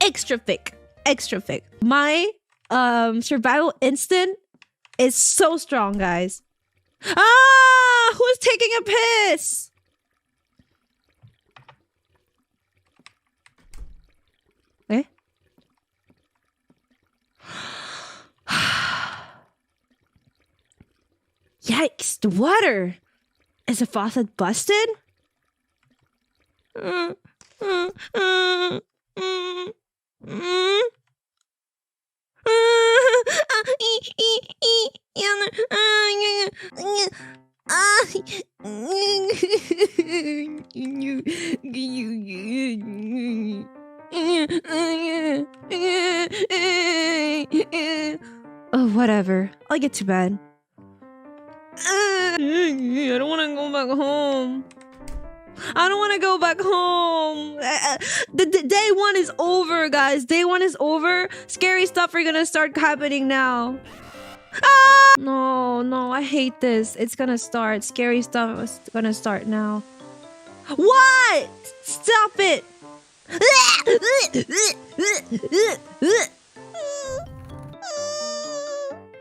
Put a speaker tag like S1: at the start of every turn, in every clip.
S1: extra thick. Extra thick. My survival instinct is so strong, guys. Ah! Who's taking a piss? Eh? Yikes, the water! Is the faucet busted? Oh, whatever. I'll get to bed. I don't want to go back home. I don't want to go back home. The day one is over, guys. Day one is over. Scary stuff are gonna start happening now. Ah! No, I hate this. It's gonna start. Scary stuff is gonna start now. What? Stop it.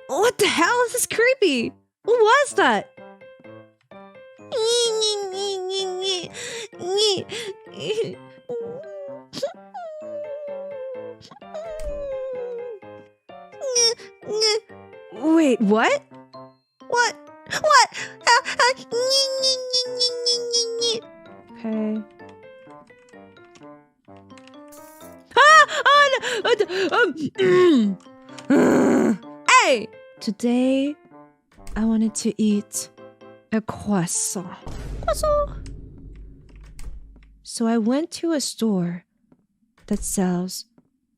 S1: What the hell? This is creepy. What was that? Wait, what? What? Okay. Hey! Today, I wanted to eat a croissant. So I went to a store that sells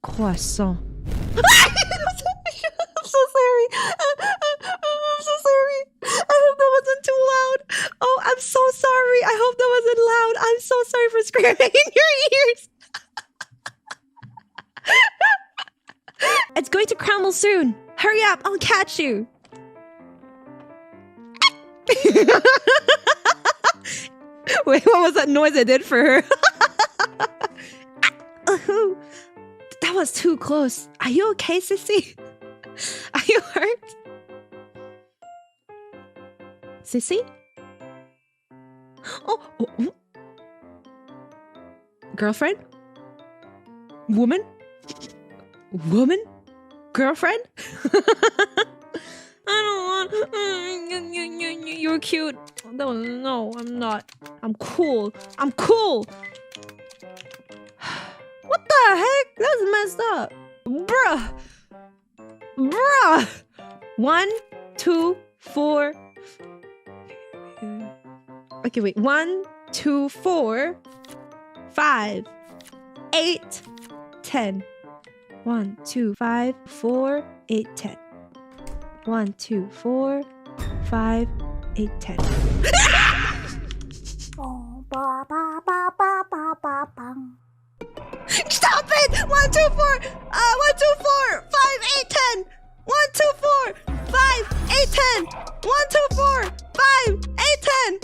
S1: croissant. I'm so sorry. I'm so sorry. I hope that wasn't too loud. Oh, I'm so sorry. I hope that wasn't loud. I'm so sorry for screaming in your ears. It's going to crumble soon. Hurry up. I'll catch you. Wait, what was that noise I did for her? That was too close. Are you okay, Sissy? Are you hurt? Sissy? Oh. Girlfriend? Woman? Woman? Girlfriend? I don't want... You're cute. No, I'm not. I'm cool. I'm cool. What the heck? That's messed up. Bruh. 1, 2, 4. Okay, wait. 1, 2, 4, 5, 8, 10. 1, 2, 5, 4, 8, 10. 1, 2, 4, 5, 8, 10. Stop it! 1, 2, 4, 1, 2, 4, 5, 8, 10. 1, 2, 4, 5, 8, 10. 1, 2, 4, 5, 8, 10.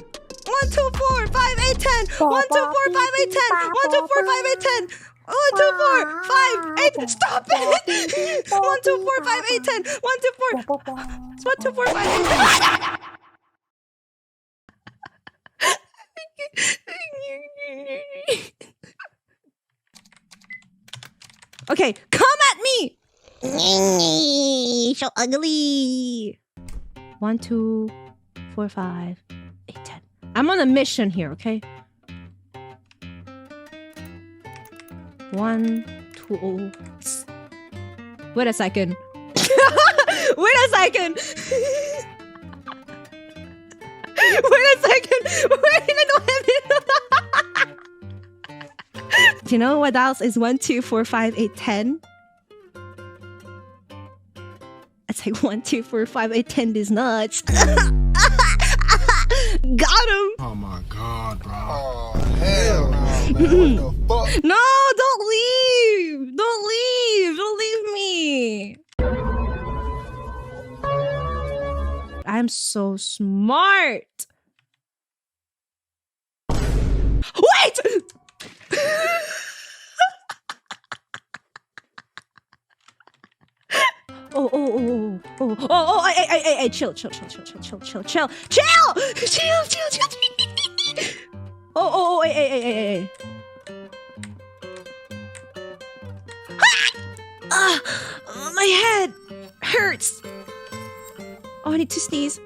S1: 1, 2, 4, 5, 8, 10. 1, 2, 4, 5, 8, 10. 1, 2, 4, 5, 8, 10. 1, 2, 4, 5, 8. Stop it! 1, 2, 4, 5, 8, 10. 1, 2, 4. 1, 2, 4, 5, 8, 10. Okay, come at me! So ugly. 1, 2, 4, 5, 8, 10. I'm on a mission here, okay? 1, 2. Wait a second. Wait a second. Wait a second. Wait, I don't have it. Do you know what else is 1, 2, 4, 5, 8, 10? It's like 1, 2, 4, 5, 8, 10 these nuts. Got him.
S2: Oh my god, bro. Oh hell no, man. What the fuck?
S1: No, don't leave. Don't leave. Don't leave me. I'm so smart. Wait! Chill. Hey. My head hurts. Oh, I need to sneeze.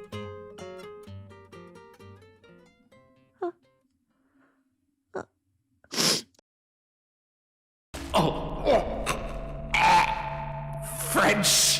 S3: French.